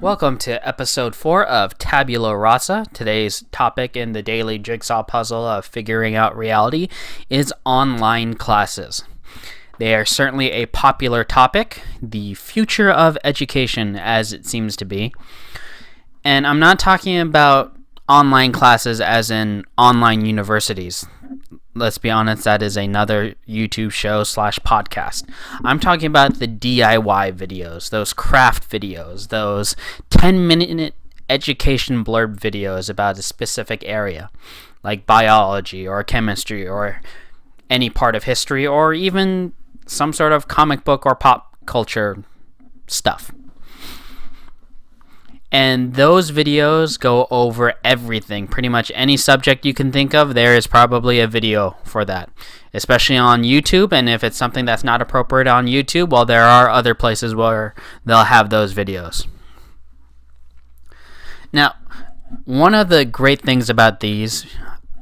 Welcome to episode 4 of Tabula Rasa. Today's topic in the daily jigsaw puzzle of figuring out reality is online classes. They are certainly a popular topic, the future of education as it seems to be. And I'm not talking about online classes as in online universities. Let's be honest, that is another YouTube show / podcast. I'm talking about the DIY videos, those craft videos, those 10-minute education blurb videos about a specific area, like biology or chemistry or any part of history or even some sort of comic book or pop culture stuff. And those videos go over everything. Pretty much any subject you can think of, there is probably a video for that. Especially on YouTube, and if it's something that's not appropriate on YouTube, well, there are other places where they'll have those videos. Now, one of the great things about these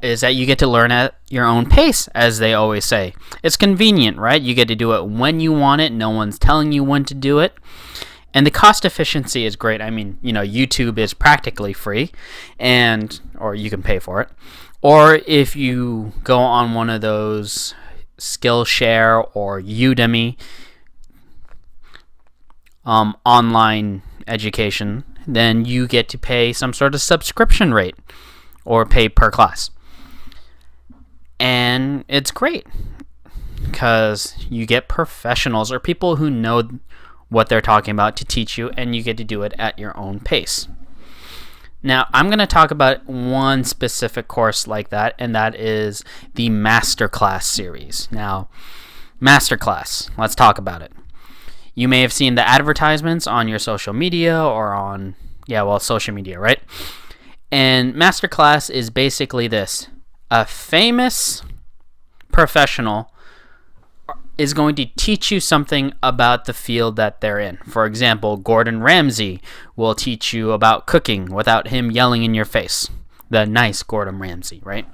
is that you get to learn at your own pace, as they always say. It's convenient, right? You get to do it when you want it. No one's telling you when to do it. And the cost efficiency is great. I mean, YouTube is practically free, or you can pay for it. Or if you go on one of those Skillshare or Udemy online education, then you get to pay some sort of subscription rate or pay per class. And it's great because you get professionals or people who know what they're talking about to teach you, and you get to do it at your own pace. Now, I'm going to talk about one specific course like that, and that is the Masterclass series. Now, Masterclass, let's talk about it. You may have seen the advertisements on your social media or on, social media, right? And Masterclass is basically this. A famous professional is going to teach you something about the field that they're in. For example, Gordon Ramsay will teach you about cooking without him yelling in your face. The nice Gordon Ramsay, right?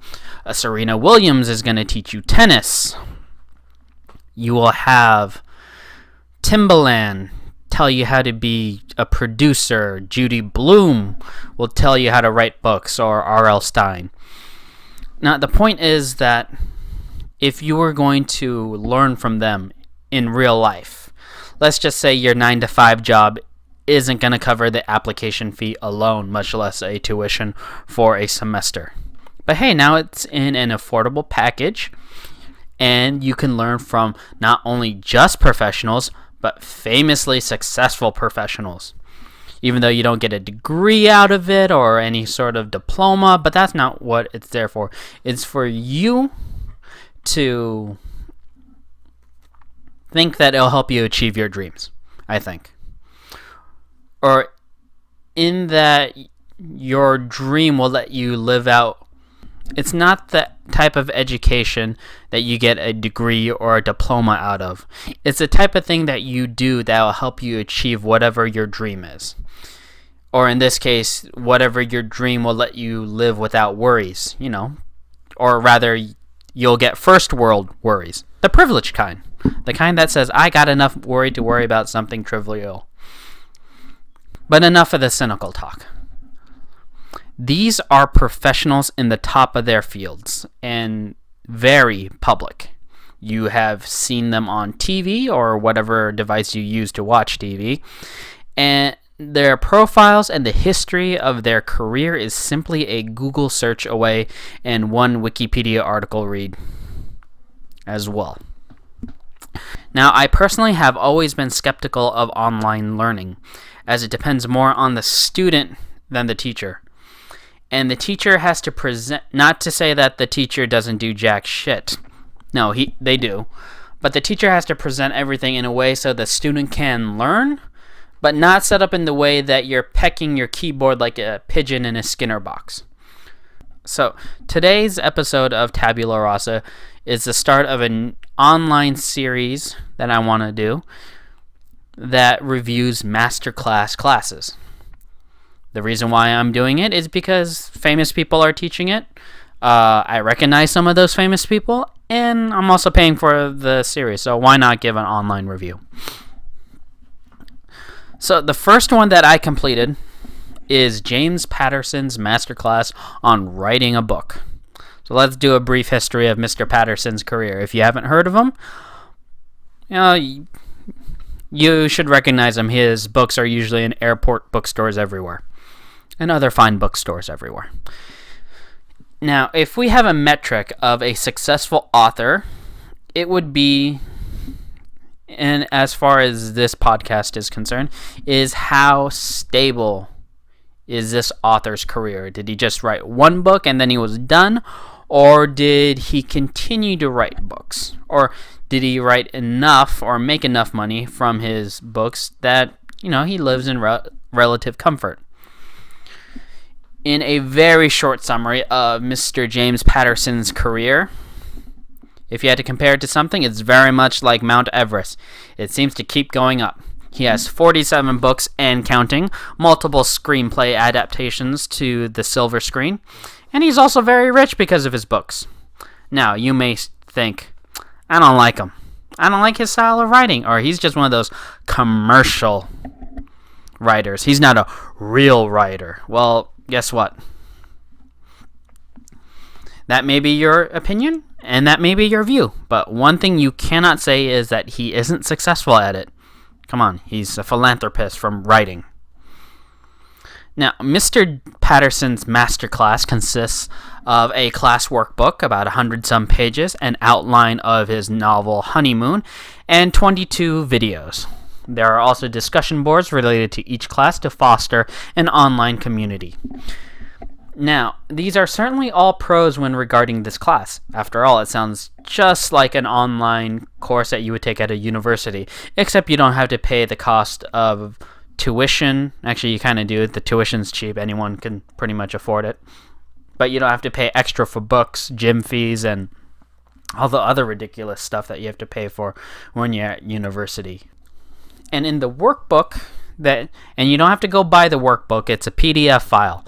Serena Williams is going to teach you tennis. You will have Timbaland tell you how to be a producer. Judy Blume will tell you how to write books, or R.L. Stein. Now, the point is that if you were going to learn from them in real life, let's just say your 9-to-5 job isn't going to cover the application fee alone, much less a tuition for a semester. But hey, now it's in an affordable package, and you can learn from not only just professionals, but famously successful professionals. Even though you don't get a degree out of it or any sort of diploma, but that's not what it's there for. It's for you to think that it'll help you achieve your dreams, I think. Or in that your dream will let you live out. It's not the type of education that you get a degree or a diploma out of. It's the type of thing that you do that will help you achieve whatever your dream is. Or in this case, whatever your dream will let you live without worries, Or rather, you'll get first world worries. The privileged kind. The kind that says, I got enough worry to worry about something trivial. But enough of the cynical talk. These are professionals in the top of their fields and very public. You have seen them on TV or whatever device you use to watch TV. And their profiles and the history of their career is simply a Google search away and one Wikipedia article read as well. Now, I personally have always been skeptical of online learning, as it depends more on the student than the teacher. And the teacher has to present, not to say that the teacher doesn't do jack shit. No, they do. But the teacher has to present everything in a way so the student can learn, but not set up in the way that you're pecking your keyboard like a pigeon in a Skinner box. So, today's episode of Tabula Rasa is the start of an online series that I want to do that reviews Masterclass classes. The reason why I'm doing it is because famous people are teaching it. I recognize some of those famous people, and I'm also paying for the series, so why not give an online review? So the first one that I completed is James Patterson's Masterclass on Writing a Book. So let's do a brief history of Mr. Patterson's career. If you haven't heard of him, you should recognize him. His books are usually in airport bookstores everywhere and other fine bookstores everywhere. Now, if we have a metric of a successful author, it would be, and as far as this podcast is concerned, is how stable is this author's career? Did he just write one book and then he was done? Or did he continue to write books? Or did he write enough or make enough money from his books that, he lives in relative comfort? In a very short summary of Mr. James Patterson's career, if you had to compare it to something, it's very much like Mount Everest. It seems to keep going up. He has 47 books and counting, multiple screenplay adaptations to the silver screen, and he's also very rich because of his books. Now, you may think, I don't like him. I don't like his style of writing, or he's just one of those commercial writers. He's not a real writer. Well, guess what? That may be your opinion, and that may be your view, but one thing you cannot say is that he isn't successful at it. Come on, he's a philanthropist from writing. Now, Mr. Patterson's Masterclass consists of a class workbook, about 100-some pages, an outline of his novel Honeymoon, and 22 videos. There are also discussion boards related to each class to foster an online community. Now, these are certainly all pros when regarding this class. After all, it sounds just like an online course that you would take at a university, except you don't have to pay the cost of tuition. Actually, you kind of do. The tuition's cheap. Anyone can pretty much afford it. But you don't have to pay extra for books, gym fees, and all the other ridiculous stuff that you have to pay for when you're at university. And in the workbook, and you don't have to go buy the workbook, it's a PDF file.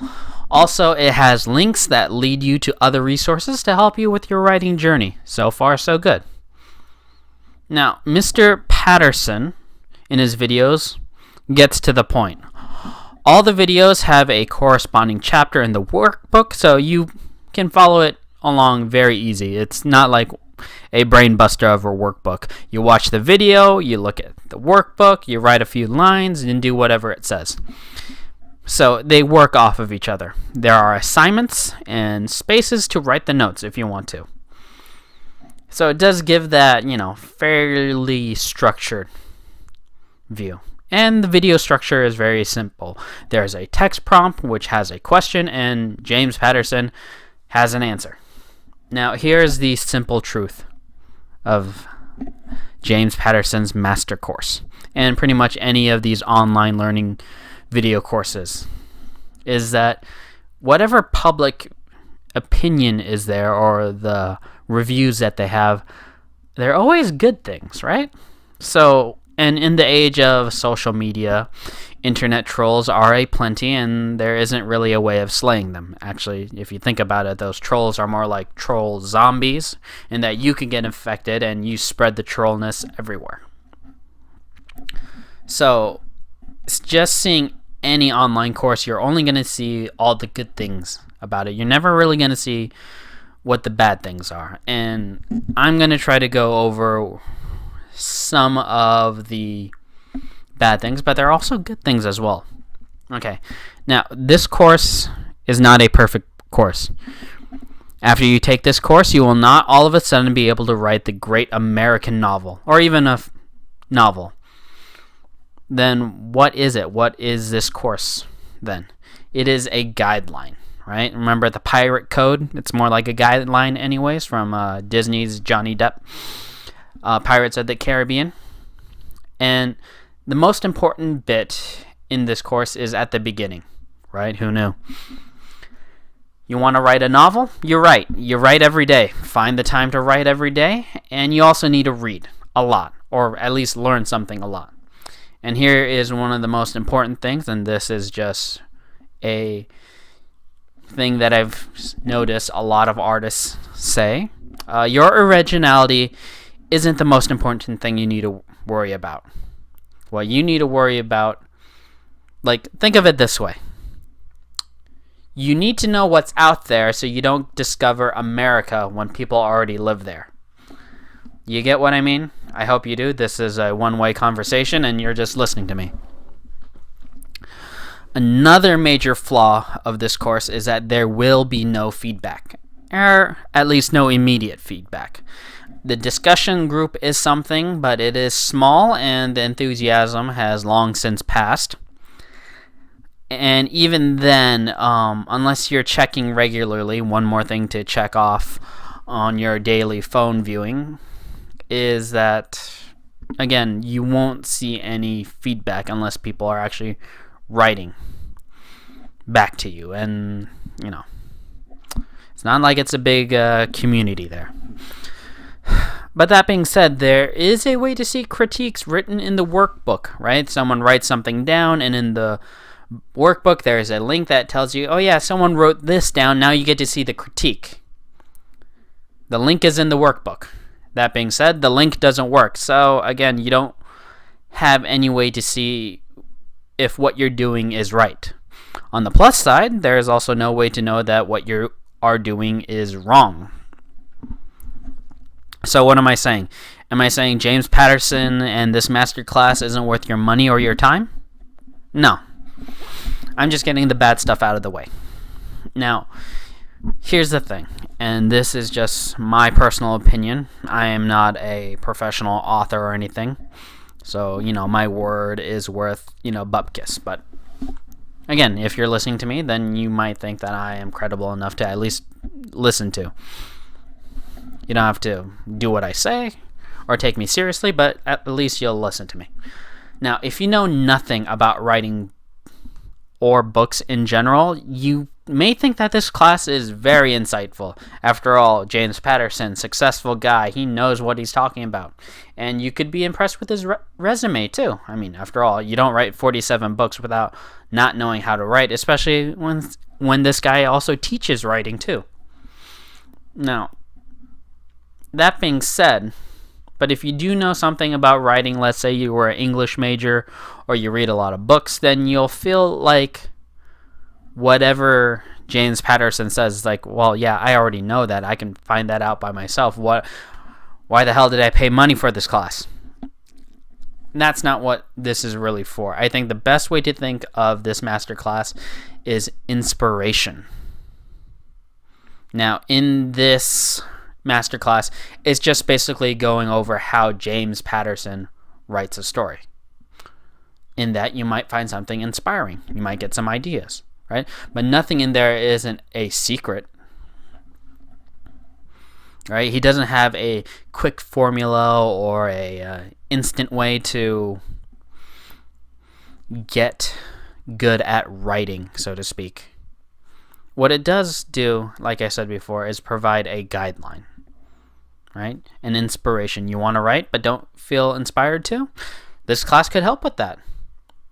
Also, it has links that lead you to other resources to help you with your writing journey. So far, so good. Now, Mr. Patterson, in his videos, gets to the point. All the videos have a corresponding chapter in the workbook, so you can follow it along very easy. It's not like a brain buster of a workbook. You watch the video, you look at the workbook, you write a few lines, and do whatever it says. So they work off of each other. There are assignments and spaces to write the notes if you want to. So it does give that, fairly structured view. And the video structure is very simple. There's a text prompt which has a question, and James Patterson has an answer. Now, here's the simple truth of James Patterson's master course, and pretty much any of these online learning video courses, is that whatever public opinion is there or the reviews that they have, they're always good things, right? So, and in the age of social media, internet trolls are aplenty, and there isn't really a way of slaying them. Actually, if you think about it, those trolls are more like troll zombies, in that you can get infected and you spread the trollness everywhere. So, it's just seeing any online course, you're only going to see all the good things about it. You're never really going to see what the bad things are. And I'm going to try to go over some of the bad things, but there are also good things as well. Okay, now this course is not a perfect course. After you take this course, you will not all of a sudden be able to write the great American novel, or even a novel. Then what is it? What is this course then? It is a guideline, right? Remember the Pirate Code? It's more like a guideline anyways, from Disney's Johnny Depp, Pirates of the Caribbean. And the most important bit in this course is at the beginning, right? Who knew? You want to write a novel? You write. You write every day. Find the time to write every day. And you also need to read a lot, or at least learn something a lot. And here is one of the most important things, and this is just a thing that I've noticed a lot of artists say. Your originality isn't the most important thing you need to worry about. What you need to worry about Like, think of it this way. You need to know what's out there so you don't discover America when people already live there. You get what I mean? I hope you do. This is a one-way conversation and you're just listening to me. Another major flaw of this course is that there will be no feedback, or at least no immediate feedback. The discussion group is something, but it is small and the enthusiasm has long since passed. And even then, unless you're checking regularly, one more thing to check off on your daily phone viewing is that, again, you won't see any feedback unless people are actually writing back to you. And, it's not like it's a big community there. But that being said, there is a way to see critiques written in the workbook, right? Someone writes something down, and in the workbook there's a link that tells you, oh yeah, someone wrote this down, now you get to see the critique. The link is in the workbook. That being said, the link doesn't work. So again, you don't have any way to see if what you're doing is right. On the plus side, there is also no way to know that what you are doing is wrong. So what am I saying? Am I saying James Patterson and this masterclass isn't worth your money or your time? No. I'm just getting the bad stuff out of the way. Now, here's the thing, and this is just my personal opinion. I am not a professional author or anything, so, my word is worth, bupkis. But, again, if you're listening to me, then you might think that I am credible enough to at least listen to. You don't have to do what I say or take me seriously, but at least you'll listen to me. Now, if you know nothing about writing or books in general, you may think that this class is very insightful. After all, James Patterson, successful guy, he knows what he's talking about. And you could be impressed with his resume too. I mean, after all, you don't write 47 books without not knowing how to write, especially when this guy also teaches writing too. Now, that being said, but if you do know something about writing, let's say you were an English major or you read a lot of books, then you'll feel like whatever James Patterson says, like, well, yeah, I already know that. I can find that out by myself. Why the hell did I pay money for this class? That's not what this is really for. I think the best way to think of this masterclass is inspiration. Now, in this masterclass, it's just basically going over how James Patterson writes a story. In that, you might find something inspiring. You might get some ideas, right? But nothing in there isn't a secret, right? He doesn't have a quick formula or a instant way to get good at writing, so to speak. What it does do, like I said before, is provide a guideline, right? An inspiration. You want to write but don't feel inspired to? This class could help with that.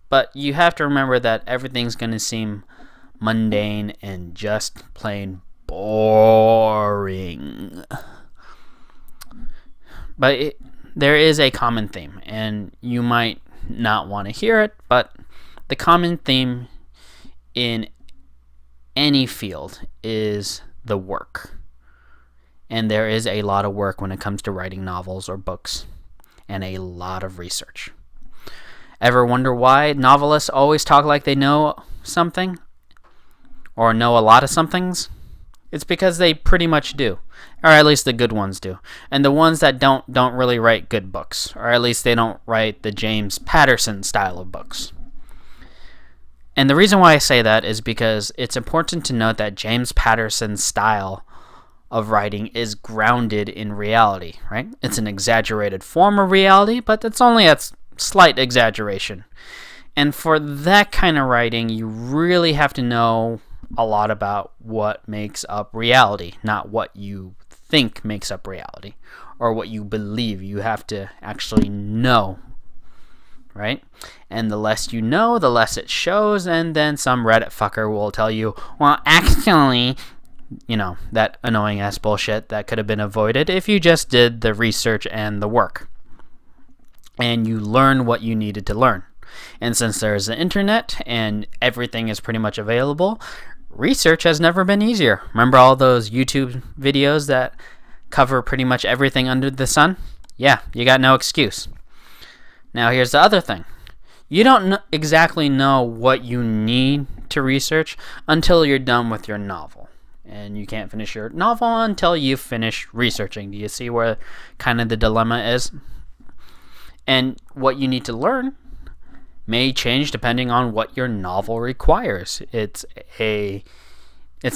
But you have to remember that everything's going to seem mundane and just plain boring. But there is a common theme, and you might not want to hear it, but the common theme in any field is the work. And there is a lot of work when it comes to writing novels or books, and a lot of research. Ever wonder why novelists always talk like they know something? Or know a lot of somethings? It's because they pretty much do. Or at least the good ones do. And the ones that don't really write good books. Or at least they don't write the James Patterson style of books. And the reason why I say that is because it's important to note that James Patterson's style of writing is grounded in reality, right? It's an exaggerated form of reality, but it's only a slight exaggeration. And for that kind of writing, you really have to know a lot about what makes up reality, not what you think makes up reality or what you believe. You have to actually know, right? And the less you know, the less it shows, and then some Reddit fucker will tell you, well, actually, that annoying ass bullshit that could have been avoided if you just did the research and the work and you learn what you needed to learn. And since there's the internet and everything is pretty much available, research has never been easier. Remember all those YouTube videos that cover pretty much everything under the sun? Yeah, you got no excuse. Now here's the other thing. You don't exactly know what you need to research until you're done with your novel. And you can't finish your novel until you finish researching. Do you see where kind of the dilemma is? And what you need to learn may change depending on what your novel requires. It's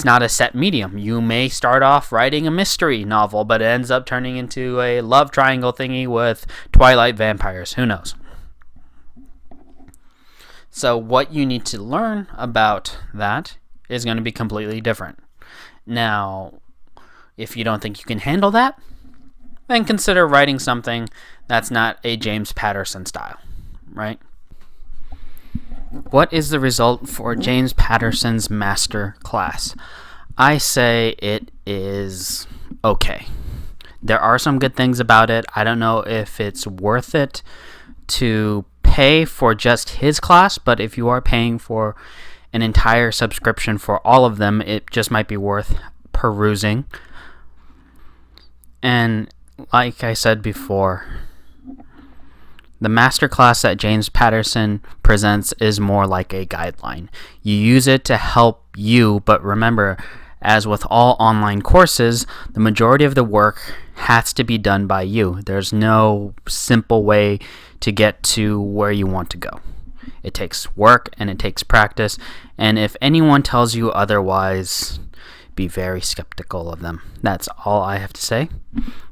not a set medium. You may start off writing a mystery novel, but it ends up turning into a love triangle thingy with Twilight vampires. Who knows? So what you need to learn about that is going to be completely different. Now, if you don't think you can handle that, then consider writing something that's not a James Patterson style, right? What is the result for James Patterson's Masterclass? I say it is okay. There are some good things about it. I don't know if it's worth it to pay for just his class, but if you are paying for an entire subscription for all of them, it just might be worth perusing. And like I said before, the masterclass that James Patterson presents is more like a guideline. You use it to help you, but remember, as with all online courses, the majority of the work has to be done by you. There's no simple way to get to where you want to go. It takes work and it takes practice, and if anyone tells you otherwise, be very skeptical of them. That's all I have to say.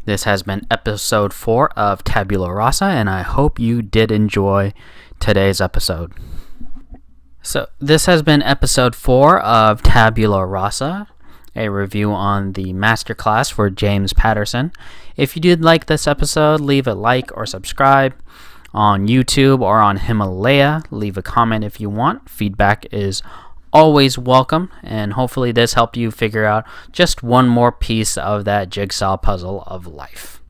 This has been episode 4 of Tabula Rasa, and I hope you did enjoy today's episode. So this has been episode 4 of Tabula Rasa, a review on the masterclass for James Patterson. If you did like this episode, leave a like or subscribe on YouTube or on Himalaya. Leave a comment if you want. Feedback is always welcome, and hopefully this helped you figure out just one more piece of that jigsaw puzzle of life.